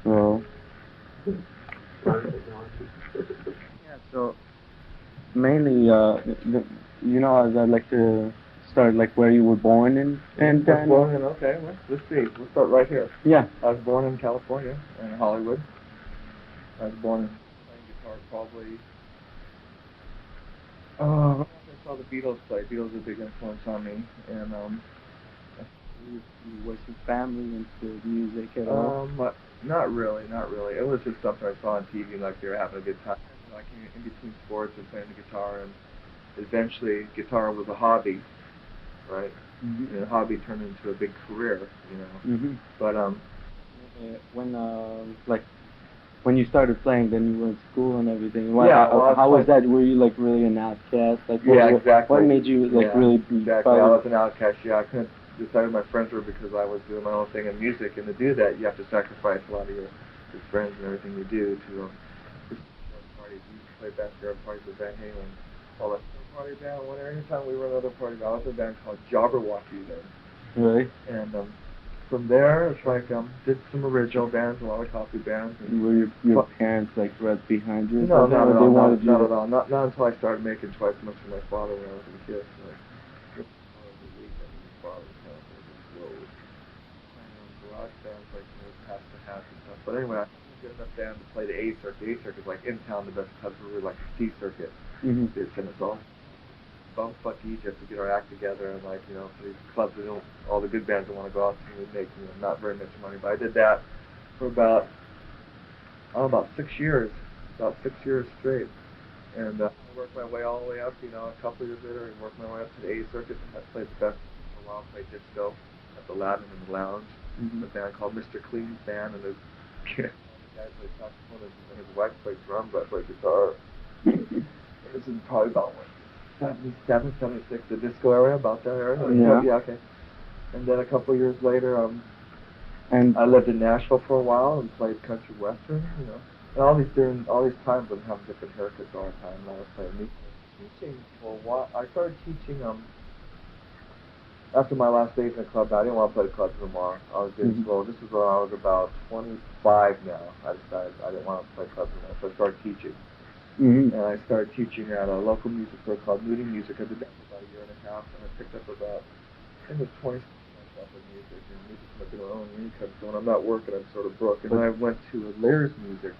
Well, yeah, so mainly, I'd like to start like where you were born in, and I was born in, okay, let's see. We'll start right here. yeah. I was born in California, in Hollywood. I was born playing guitar probably. I saw the Beatles play. Beatles were a big influence on me, and Was your family into music at all? not really, not really. It was just something I saw on TV, like they were having a good time. Like in between sports and playing the guitar, and eventually guitar was a hobby, right? Mm-hmm. And a hobby turned into a big career, you know. Mm-hmm. But When you started playing, then you were in school and everything. How was that? Were you like really an outcast? Like, exactly. What made you like really be? Exactly. I was an outcast. Yeah, I couldn't decide who my friends were because I was doing my own thing in music, and to do that, you have to sacrifice a lot of your friends and everything you do to parties. We used to play backyard parties with Van Halen. All that party band. Anytime we were in another party, I was in a band called Jabberwocky then. Really? And from there, it's like did some original bands, a lot of coffee bands. And were your parents like right behind you? No, not at all. Not at all. Not until I started making twice as much as my father when I was a kid. Like, garage bands like Pass the Hat and stuff. But anyway, I was good enough band to play the A circuit. The A circuit is like in town the best clubs. We were like the C circuit. Mm-hmm. It's in us all. Bumfuck Egypt to get our act together and like for these clubs that don't all the good bands that want to go out and we make not very much money. But I did that for about 6 years, about 6 years straight, and I worked my way all the way up. A couple years later, I worked my way up to the A circuit. I played the best for a while. Played disco at the Latin and the Lounge. Mm-hmm. A band called Mr. Clean's band, and the guy played saxophone and his wife played drums. I played guitar. This is probably about 77, 76, the disco area, about that area. Yeah. Okay. And then a couple of years later, and I lived in Nashville for a while and played country western, And all these times I'm having different haircuts all the time. And I was playing teaching for a while. I started teaching after my last days in the club. I didn't want to play the clubs anymore. I was getting slow. This is when I was about 25 now. I decided I didn't want to play clubs anymore, so I started teaching. Mm-hmm. And I started teaching at a local music store called Moody Music. I did that for about a year and a half, and I picked up about, I think it was 20 myself in music, and music's making my own income. So when I'm not working, I'm sort of broke. And then I went to Lear's Music.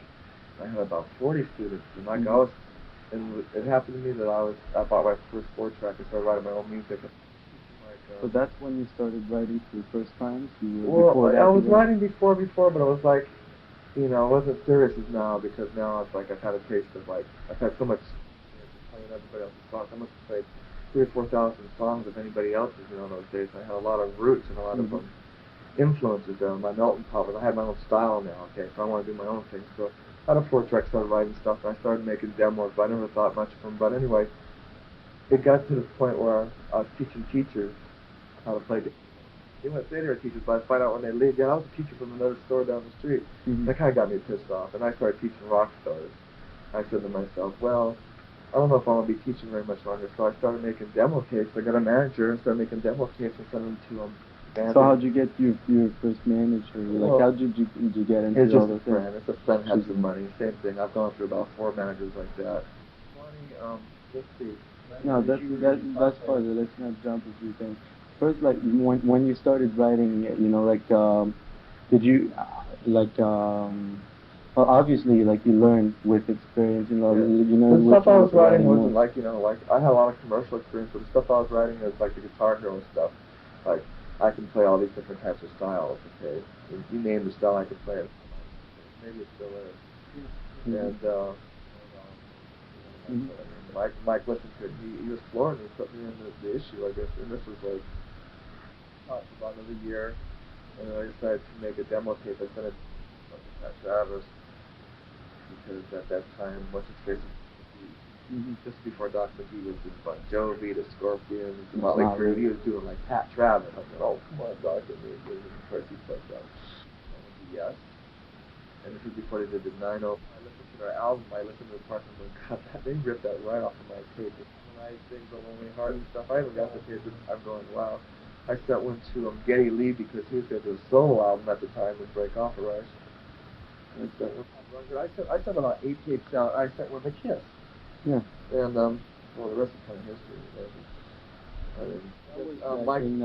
I had about 40 students, and like it happened to me that I bought my first 4-track and started writing my own music. So that's when you started writing for the first time? I was writing before, but it was like, it wasn't serious as now, because now it's like I've had a taste of I've had so much playing everybody else's songs. I must have played 3,000 or 4,000 songs of anybody else's, in those days. I had a lot of roots and a lot of influences there. My melting pot, but I had my own style now, okay, so I want to do my own thing. So I had a 4-track, started writing stuff, and I started making demos, but I never thought much of them. But anyway, it got to the point where I was teaching teachers how to play. They wouldn't say they were teachers, but I find out when they leave. Yeah, I was a teacher from another store down the street. Mm-hmm. That kind of got me pissed off, and I started teaching rock stars. I said to myself, well, I don't know if I want to be teaching very much longer, so I started making demo tapes. I got a manager and started making demo tapes and sending them to bands. So how'd you get your first manager? How did you get into all this? It's just a friend. It's a friend had some money. Same thing. I've gone through about 4 managers like that. Let's see. No, that's part of it. Let's not jump a few things. First, like when you started writing, did you well, obviously, like you learned with experience, The stuff I was writing wasn't I had a lot of commercial experience, but the stuff I was writing is like the Guitar Hero stuff. Like I can play all these different types of styles. Okay, you name the style, I can play it. Maybe it still is. And Mike listened to it. He was floored. He put me in the issue, I guess. And this was like about another year, and then I decided to make a demo tape. I sent it to Travis because at that time, what's his face? Just before Doc McGee was doing Bon Jovi, the Scorpions, the Motley Crue. He was doing like Pat Travis. I said, "Oh, come on, Doc, and me." First he said that. Yes. And this is before they did the 9-0. I listened to their album. I listened to the parts and went, God, they ripped that right off of my tape. When I sing The Lonely Heart and stuff, I even got the tape. I'm going, wow. I sent one to Geddy Lee because he was going to do a solo album at the time with Break Off a Rush. I sent about 8 tapes out. I sent one to Kiss. Yeah. And well, the rest is kind of history.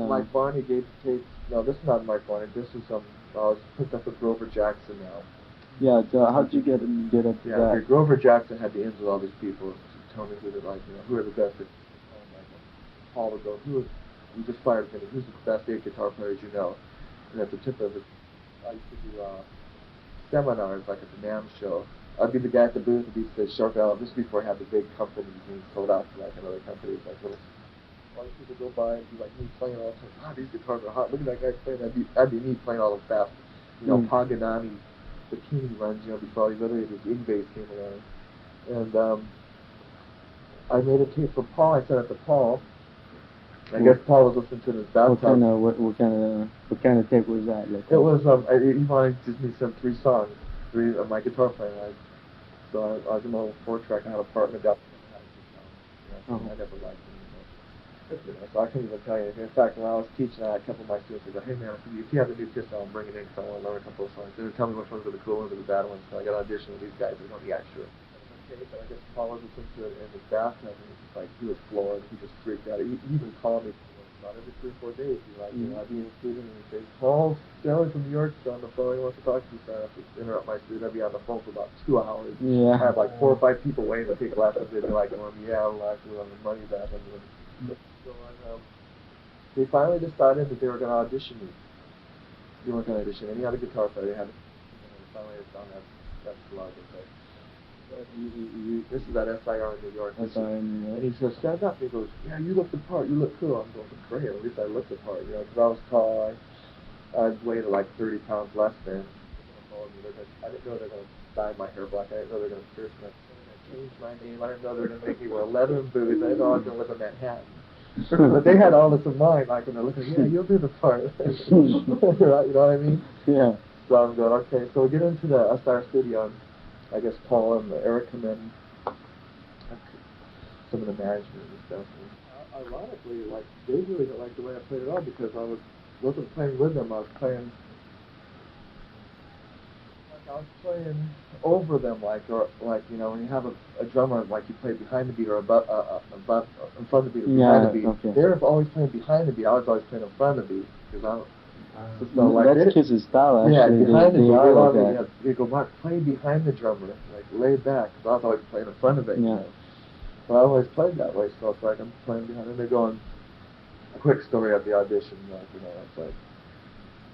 Mike Barney gave the tapes. No, this is not Mike Barney. This is picked up with Grover Jackson now. Yeah. So how'd you get up to that? Yeah. Okay, Grover Jackson had the ins with all these people. Tell me who they like. Who are the best. Paul would go, we just fired him. Who's the best 8 guitar players you know? And at the tip of it, I used to do seminars like at the NAMM show. I'd be the guy at the booth and be the sharp out. This before I had the big companies being sold out to like another company. Like little people go by and be like me playing all the time. Ah, these guitars are hot. Look at that guy playing. That'd be me playing all the fast, Paganini bikini runs. Before literally this in-bass came around. And I made a tape for Paul. I sent it to Paul. I guess Paul was listening to this bathtub. What kind of tape was that? Like, it was he wanted to me some 3 songs, 3 of my guitar playing. So I was in my 4-track. I had an apartment down. I never liked it. So I couldn't even tell you anything. In fact, when I was teaching, I had a couple of my students go, "Hey man, if you have a new Kiss album, bring it in because I want to learn a couple of songs." They would tell me which ones were the cool ones or the bad ones. So I got an audition with these guys. They don't be sure. Okay, so I guess Paul was listening to it in his bathtub, and he was floored. He just freaked out. He even called me about every 3 or 4 days. I'd be in the studio and he'd say, "Paul Stanley from New York on the phone. He wants to talk to you." So I have to interrupt my studio. I'd be on the phone for about 2 hours. Yeah. I had like 4 or 5 people waiting to take lessons. They'd be like, "Yeah, we'll actually want the money back." So they finally decided that they were going to audition me. They weren't going to audition any other guitar player. They had finally found that's love. This is at SIR in New York. And he says, "Stand up." He goes, "Yeah, you look the part. You look cool." I'm going, "Great. At least I look the part." Because I was tall. I weighed like 30 pounds less than. I didn't know they were going to dye my hair black. I didn't know they were going to pierce my change my name. I didn't know they were going to make me wear leather boots. I didn't know I was going to live in Manhattan. But they had all this in mind. Like when they're looking, "Yeah, you'll do the part." You know what I mean? Yeah. So I'm going, okay. So we get into the SIR studio. I guess Paul and Eric come in, some of the management and stuff. And ironically, like they really didn't like the way I played it all because I wasn't playing with them. I was playing over them, when you have a drummer, like you play behind the beat or above, in front of the beat or behind the beat. Okay. They're always playing behind the beat. I was always playing in front of the beat because that's Kiss's style, actually. Yeah, behind the drummer. They go, "Mark, play behind the drummer, like laid back." Because I was always playing in front of it. Yeah. So I always played that way. So it's like I'm playing behind, and they're going. Quick story of the audition, it's like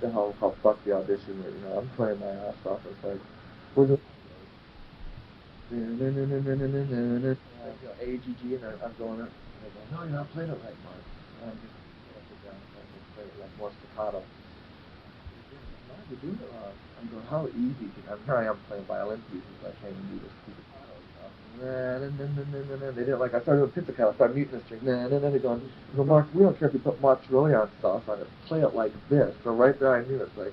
the hell called fuck the audition. I'm playing my ass off. It's like, we're just AGG, and I'm going. And they go, "No, you're not playing it right, Mark." And I'm just play it like more staccato. You're doing it wrong. I'm going, how easy? Here I am playing violin pieces. I can't even do this stupid. They didn't like. I started with pizzicato. I started muting the string. They're going, "Mark, we don't care if you put mozzarella sauce on it. Play it like this." So right there, I knew it's like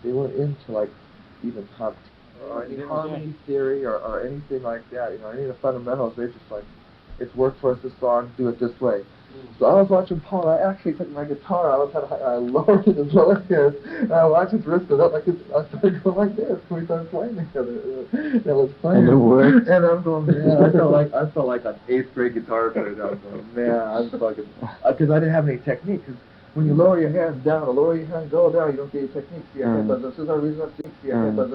they weren't into like even top or any harmony theory or anything like that. Any of the fundamentals. They're just like, it's worked for us this song. Do it this way. So I was watching Paul. I actually took my guitar. I lowered it as low as this. And I watched his wrist go up like this. I started going like this. We started playing together. That was funny. And it worked. And I'm going, man. I felt like an 8th grade guitar player. I'm going, man. I'm fucking because I didn't have any technique. Because when you lower your hands down, or lower your hands, go down, you don't get your technique. See, this is our reason I think.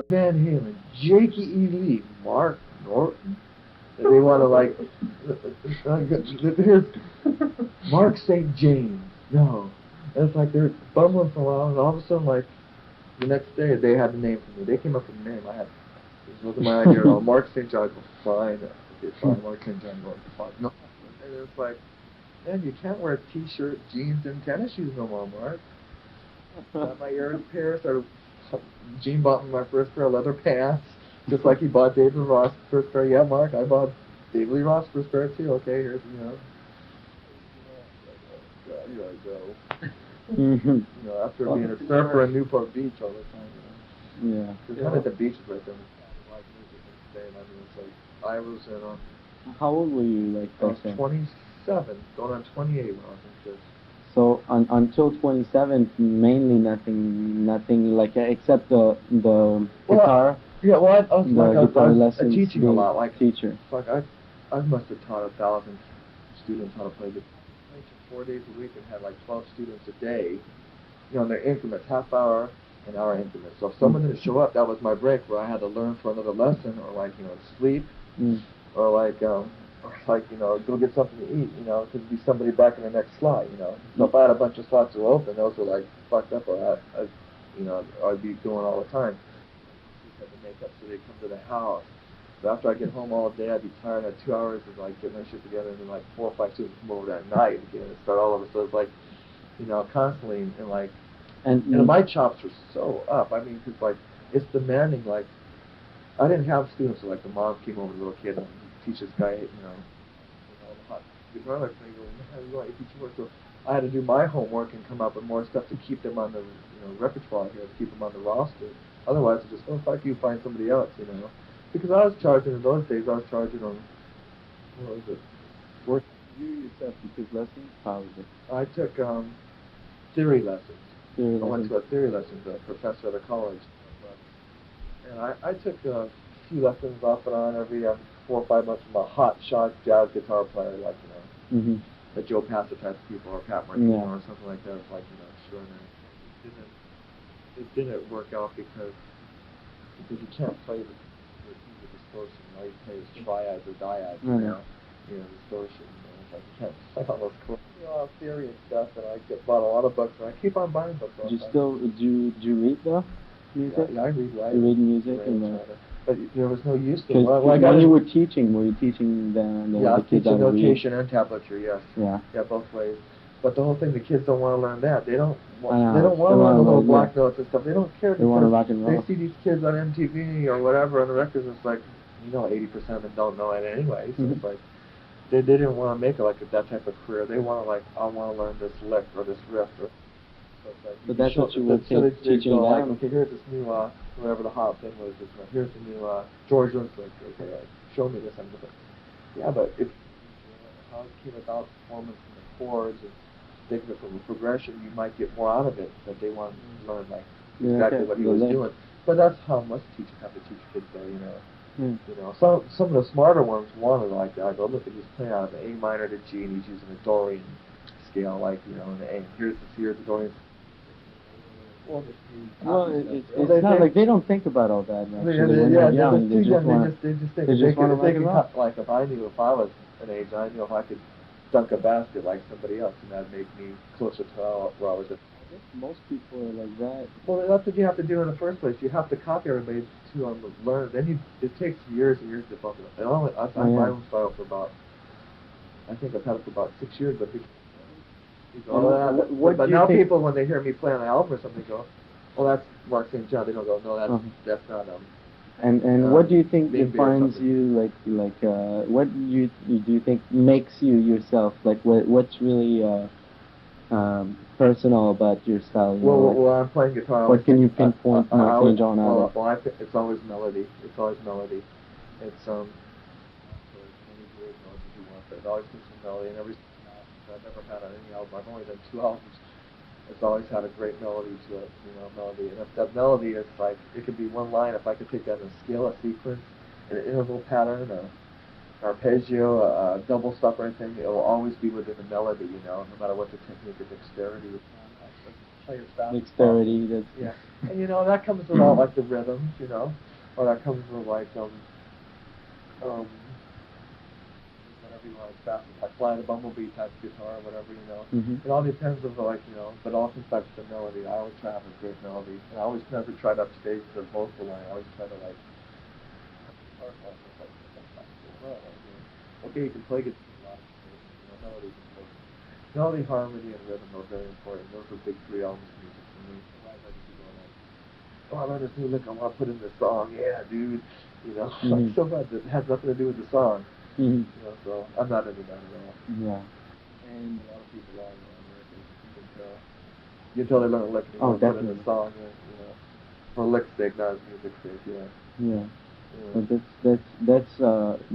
Van Halen, Jakey E. Lee, Mark Norton. They want to like. Here's Mark St. James. No. And it's like they're bumbling for a while, and all of a sudden, like, the next day, they had the name for me. They came up with the name. This wasn't my idea at all. Mark St. John, fine. Okay, fine. Mark St. John, fine. No. And it's like, man, you can't wear a t-shirt, jeans, and tennis shoes no more, Mark. Got my ear in Paris. Gene bought me my first pair of leather pants, just like he bought David Ross' first pair. Yeah, Mark, I bought David Lee Ross' first pair, too. Okay, here's, after being a surfer in Newport Beach all the time, Yeah. Because one of the beaches right there, like music and it's like I was in. How old were you, like, I was 27, going on 28 when I was in Kiss. So until 27, mainly nothing like except the guitar. Yeah, well, I was guitar I was lessons, teaching a being lot. Like, teacher. like I must have taught 1,000 students how to play guitar. I teach 4 days a week and had like 12 students a day. You know, in their increments, half hour, an hour increments. So if someone didn't show up, that was my break where I had to learn for another lesson, or like, you know, sleep, or like you know, go get something to eat. You know, could be somebody back in the next slot. You know, so if I had a bunch of slots that were open, those were like fucked up, or you know, I'd be going all the time. Had to make up so they come to the house. So after I get home all day, I'd be tired. I had 2 hours of like getting my shit together, and then like 4 or 5 students come over that night again and start all over. So it's like, you know, constantly and like. And my chops were so up. I mean, because like it's demanding. Like I didn't have students who, like, the mom came over, the little kid, and teach this guy, you know, the hot guitar lecture. And you want to teach more. So I had to do my homework and come up with more stuff to keep them on the, you know, repertoire here, to keep them on the roster. Otherwise, it's just, oh fuck you, find somebody else, you know. Because I was charging in those days. I was charging on, what was it? What you yourself, you took lessons? How was it? I took theory lessons. I went to a theory lesson with a professor at a college. And I took a few lessons off and on every 4 or 5 months from a hot shot jazz guitar player, like, you know, the Joe Passa type of people, or Pat Martino, or something like that. It's like, you know, extraordinary. It didn't work out because you can't play the distortion, right? You play as triads or dyads, you know, distortion. You can't play all those chords. You know, theory and stuff, and I bought a lot of books, and I keep on buying books. Do you read though? Music? Yeah, I read. Right? You read music, but there was no use to it. When you were teaching the kids teaching notation and tablature, yes. Yeah, both ways. But the whole thing, the kids don't want to learn that. They don't want to learn the little block notes and stuff. They don't care. They want to rock and roll. They see these kids on MTV or whatever on the records. It's like, you know, 80% of them don't know it anyway. So it's like they didn't want to make it like that type of career. They want to, like, I want to learn this lick or this riff. Or, so it's like, but that's what you were teaching them. Like, okay, here's this new whatever the hot thing was. Here's the new George Lynch. Okay, show me this. I'm just like, yeah, but if how it came about, performance and the chords and taking it from the progression, you might get more out of it that they want to learn, like exactly what he was doing. But that's how most teachers have to teach kids, though, you know. You know, some of the smarter ones wanted like that. I go, look, he's playing out of an A minor to G, and he's using a Dorian scale, like, you know, and the A. Here's the Dorian. Well, it's not like they don't think about all that. They just think like if I was an age, I knew if I could dunk a basket like somebody else, and that'd make me closer to where I was at. I guess most people are like that. Well, that's what you have to do in the first place. You have to copy everybody to learn. Then it takes years and years to bump it up. I've had my own style for about, I think I've had it for about 6 years, but but now people, when they hear me play on an album or something, go, "Oh, that's Mark St.John." They don't go, "No, that's not And what do you think defines you? What do you think makes you yourself? Like, what's really personal about your style? Well, I'm playing guitar. What can you pinpoint Mark St.John out? Well, it's always melody. It's always melody. It's It always gives some melody, and I've never had on any album. I've only done 2 albums. It's always had a great melody to it, you know, melody. And if that melody is like, it could be one line. If I could take that in a scale, a sequence, an interval pattern, an arpeggio, a double stop or anything, it will always be within the melody, you know, no matter what the technique or dexterity is. Play as fast dexterity, that's... Yeah. And, you know, that comes with all, like, the rhythms, you know, or that comes with, like, fast, like Flying the Bumblebee type guitar or whatever, you know. It all depends on, like, you know, but all comes back to the melody. I always try to have a great melody. And I always never try to upstage the vocal line. I always try to, like, okay, you can play guitar a lot of things, you know, melody is important. Melody, harmony, and rhythm are very important. Those are big 3 elements of music for me. Oh, I learned this new lick, I want to put in this song. Yeah, dude. You know, like, so bad that it has nothing to do with the song. You know, so I'm not into that at all. Yeah. And a lot of people are, you can tell they learn a lick and you want to put in a song, you know, for lick's sake, not music's sake, Yeah. But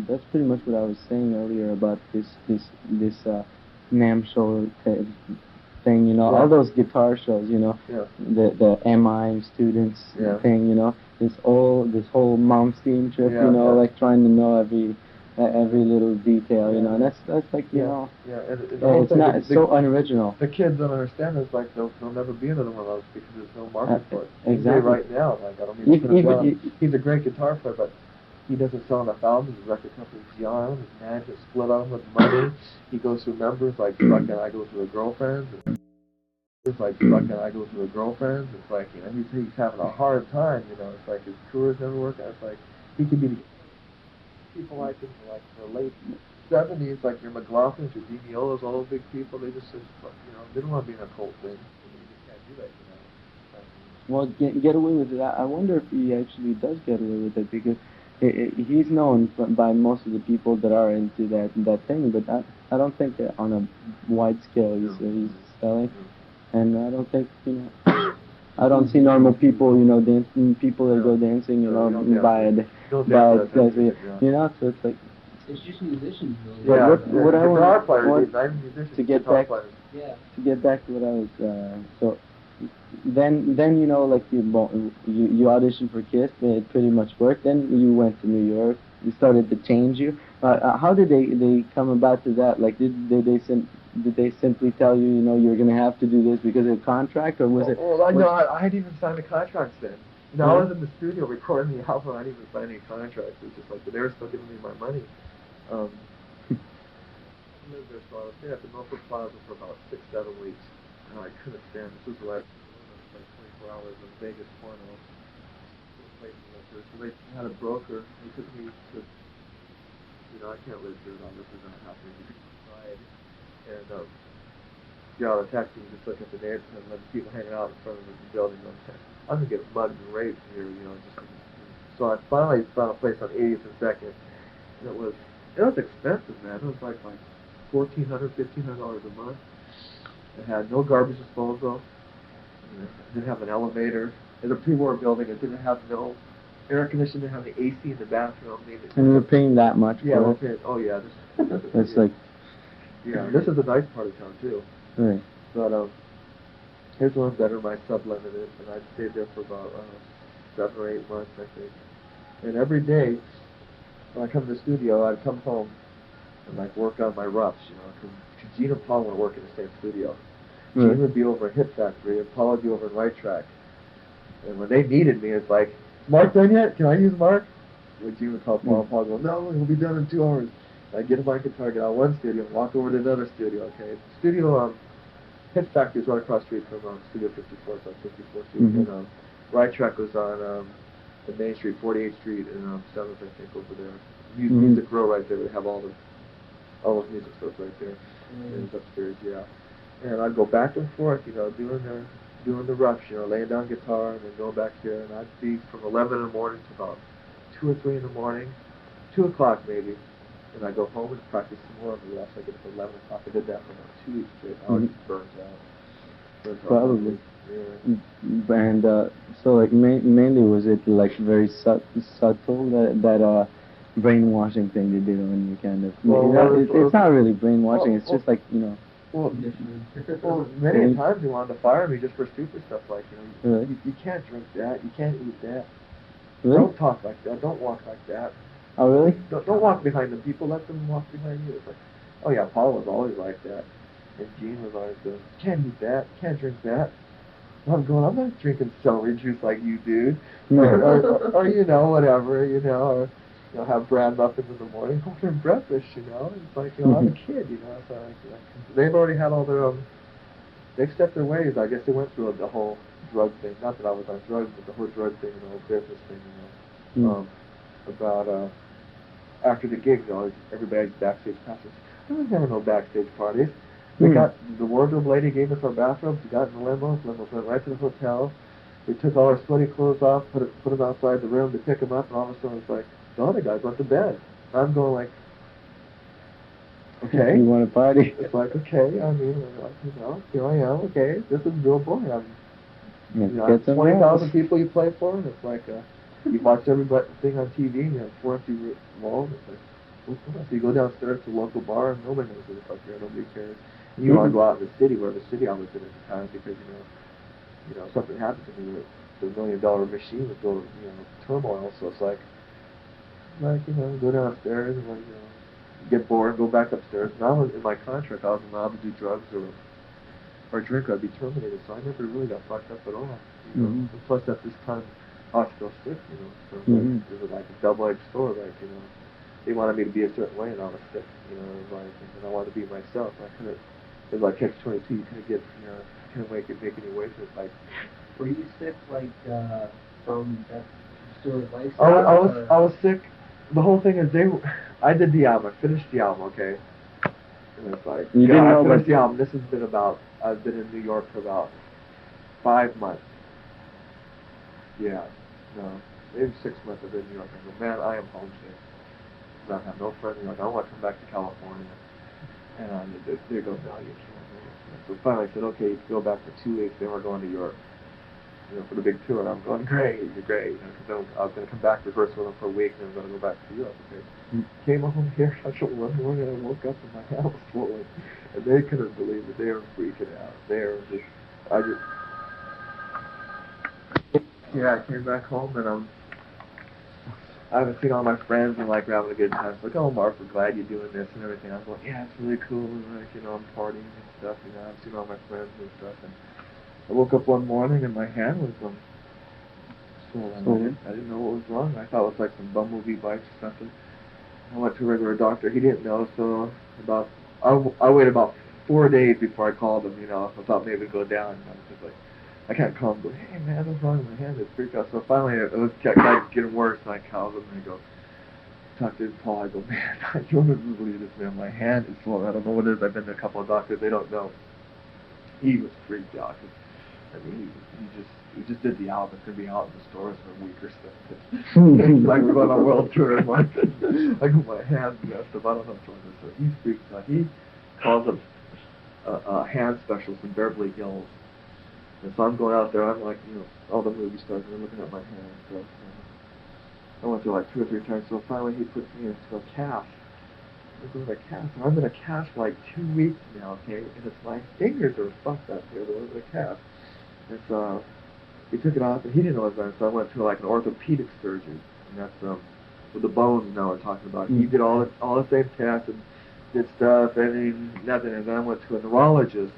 that's pretty much what I was saying earlier about this NAMM show thing, you know, all those guitar shows, you know, the MI students thing, you know, this whole mom's team trip, Yeah, yeah. like trying to know every little detail, and that's like, Yeah, and the whole it's thing, not, it's so unoriginal. the kids don't understand. It's like they'll never be another one of those because there's no market for it. Exactly. Right now, like I don't mean to put it down. He's a great guitar player, but he doesn't sell enough albums. His record company's young. His manager split on him with money. He goes through members like fucking I go through a girlfriend. It's like fucking I go through a girlfriend. It's like he's having a hard time. It's like his tours never work. It's like he could be the people like him like the late '70s, like your McLaughlins, your Dinolas, all those big people. They just they don't want to be in a cult thing. You just can't do that. Well, get away with it. I wonder if he actually does get away with it because he's known by most of the people that are into that thing, but I don't think that on a wide scale he's selling, and I don't think I don't see normal people dancing, people that go dancing by so it's like. It's just musicians, really. Yeah, what I want to get back to what I was so then like you auditioned for Kiss, it pretty much worked. Then you went to New York. You started to change you. How did they come about to that? Like did they simply tell you you're gonna have to do this because of a contract, or was it? Well, I hadn't even signed the contracts then. I was in the studio recording the album. I didn't even sign any contracts. It was just like they were still giving me my money. I lived there, so I was staying at the Norfolk Plaza for about 6-7 weeks. And I couldn't stand it. This was like 24 hours of Vegas porno. So they had a broker. They took me to, I can't live here. This is not happening. And get out of the taxi and just look at the neighborhood and let the people hanging out in front of the building. I'm gonna get mugged and raped here, So I finally found a place on 80th and 2nd. And it was expensive, man. It was like $1,400, $1,500 a month. It had no garbage disposal. It didn't have an elevator. It was a pre-war building. It didn't have no air conditioning. It didn't have the AC in the bathroom. And you're paying that much for it? We're paying. Oh yeah, it's like. Yeah, this is a nice part of town too. Right. But here's one better. My Sublimited, and I stayed there for about 7 or 8 months, I think. And every day when I come to the studio, I'd come home and like work on my roughs, because Gene and Paul would work in the same studio. Right. Gene would be over at Hit Factory, and Paul would be over at Right Track. And when they needed me, it's like, Mark done yet? Can I use Mark? When Gene would call Paul, Paul would go, no, he'll be done in 2 hours. And I'd get in my guitar, get out of one studio, and walk over to another studio. Okay, studio Hit Factory is right across the street from Studio 54, it's on 54th Street, and Right Track was on the Main Street, 48th Street, and 7th, I think, over there. Music Row right there. They have all those music stores right there. And it's upstairs, yeah. And I'd go back and forth, doing the roughs, laying down guitar and then going back here. And I'd be from 11 in the morning to about 2 or 3 in the morning, 2 o'clock maybe. And I'd go home and practice some more. Maybe after I get up at 11 o'clock. I did that for about 2 weeks straight. I was just burnt out. Probably. Yeah. And so like mainly was it like very subtle that brainwashing thing they did on you kind of? It's not really brainwashing. It's just like Well, many times they wanted to fire me just for stupid stuff like you can't drink that, you can't eat that. Really? Don't talk like that. Don't walk like that. Oh really? Don't walk behind the people. Let them walk behind you. It's like, oh yeah, Paul was always like that, and Gene was always good. Can't eat that. Can't drink that. I'm not drinking celery juice like you do, or whatever, or have bran muffins in the morning, ordering breakfast, It's like, I'm a kid, So they've already had all their they've stepped their ways. I guess they went through the whole drug thing. Not that I was on drugs, but the whole drug thing and the whole business thing, about after the gig, everybody's backstage passes. There was never no backstage parties. We got the wardrobe lady gave us our bathrobes. We got in the limos. Limos went right to the hotel. We took all our sweaty clothes off, put them outside the room to pick them up, and all of a sudden it's like the other guys went to bed. I'm going like, okay. You want to party? It's like, okay. I mean, here I am. Okay, this is real boring. I'm 20,000 people you play for, and it's like you watch every thing on TV, and you have 4 empty walls. It's like, so you go downstairs to a local bar, and nobody knows who the fuck you are. Nobody cares. You want to go out in the city, where the city I was in at the time, because something happened to me the $1 million machine would go, turmoil. So it's like, go downstairs and get bored, go back upstairs. And I was in my contract, I was allowed to do drugs or drink, I'd be terminated. So I never really got fucked up at all. And plus, at this time, I was still sick. So it was like a double-edged sword. They wanted me to be a certain way, and I was sick. It was like, and I wanted to be myself. I couldn't. It was like catch-22. You couldn't get, couldn't make any way to it. Like, were you sick from that sort of lifestyle? I was sick. The whole thing is I did the album. I finished the album. Okay. And it's like, I finished the album. This has been I've been in New York for about 5 months. Yeah, no, maybe 6 months I've been in New York. I go, man, I am homesick. I have no friends in New York. I want to come back to California. And they go, no, you can't. So finally I said, okay, you can go back for 2 weeks, then we're going to Europe. For the big tour. And I'm going, great, you're great. Because I was going to come back, rehearse with them for a week, and then I'm going to go back to Europe. Okay. Came home here, I showed one morning, and I woke up and my hand was swollen. And they couldn't believe it. They were freaking out. They were just, I came back home, and I haven't seen all my friends, and we're having a good time. It's like, oh, Mark, we're glad you're doing this and everything. I was like, yeah, it's really cool, and I'm partying and stuff, I've seen all my friends and stuff, and I woke up one morning and my hand was swollen. I didn't know what was wrong. I thought it was like some bumblebee bites or something. I went to a regular doctor. He didn't know, so I waited about 4 days before I called him. I thought maybe it'd go down. I was just like, I can't call him. Go, hey man, what's wrong with my hand? It's freaked out. So finally, it kept getting worse. And I called him and I go, talk to Paul. I go, man, you wouldn't believe this, man. My hand is swollen. I don't know what it is. I've been to a couple of doctors. They don't know. He was freaked out. He just did the album. It's gonna be out in the stores for a week or so. Like we're going on a world tour. And my hand's messed up. I don't know what's wrong with it. He's freaked out. He calls up a hand specialist in Beverly Hills. And so I'm going out there. I'm like, all the movie stars are looking at my hand. So I went through like 2 or 3 times. So finally he puts me into a cast. I'm in a cast. And I'm in a cast for like 2 weeks now. Okay, and it's my fingers are fucked up here. They're in a cast. And so he took it off, and he didn't know what was wrong, so I went to like an orthopedic surgeon, and that's with the bones now we're talking about. He did all the same tests and did stuff, and nothing. And then I went to a neurologist.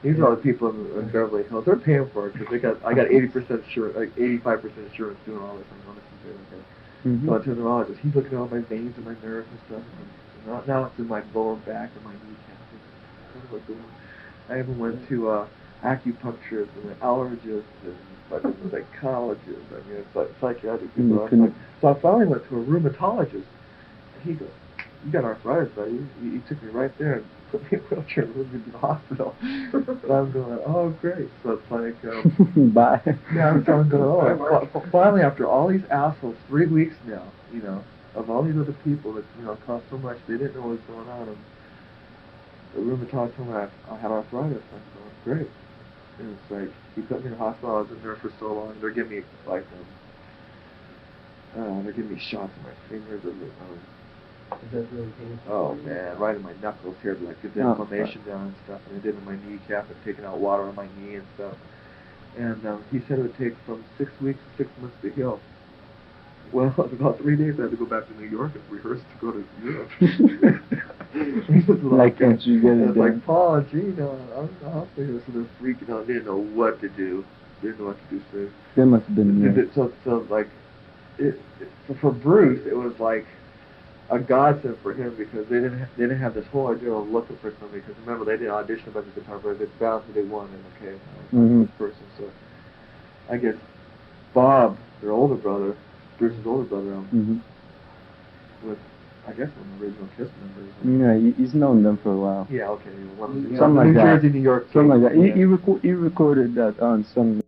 These are all the people in Beverly Hills. They're paying for it because I got 80% insurance, like 85% insurance doing all this. So I went to a neurologist. He's looking at all my veins and my nerves and stuff. And now it's in my lower back and my kneecap. I even went to acupuncturist and an allergist and fucking psychologist. It's like psychiatric people. So I finally went to a rheumatologist, and he goes, "You got arthritis, buddy." He took me right there and put me in a wheelchair and moved me to the hospital. And I'm going, oh great. So it's like, bye. Yeah, I'm going, oh. Finally, after all these assholes, 3 weeks now, of all these other people that cost so much, they didn't know what was going on. And the rheumatologist told me I had arthritis. I thought, great. And it's like, he put me in the hospital. I was in there for so long. They're giving me they're giving me shots in my fingers. Is that really painful? Oh man, right in my knuckles here, like get the inflammation down and stuff. And I did in my kneecap and taking out water on my knee and stuff. And he said it would take from 6 weeks to 6 months to heal. Well, about 3 days I had to go back to New York and rehearse to go to Europe. Like, can't you get it done? Like, Paul, gee, I'm in the hospital, so they're freaking out. They didn't know what to do. So there must have been. So for Bruce, it was like a godsend for him because they didn't have this whole idea of looking for somebody. Because remember, they didn't audition a bunch of guitar players. They found who they wanted. Okay, this person. So I guess Bob, their older brother, Bruce's older brother, was, I guess, one of the original Kiss members. Yeah, he's known them for a while. Yeah, okay. Something like New that. Jersey, New York. Something like that. He recorded that on some.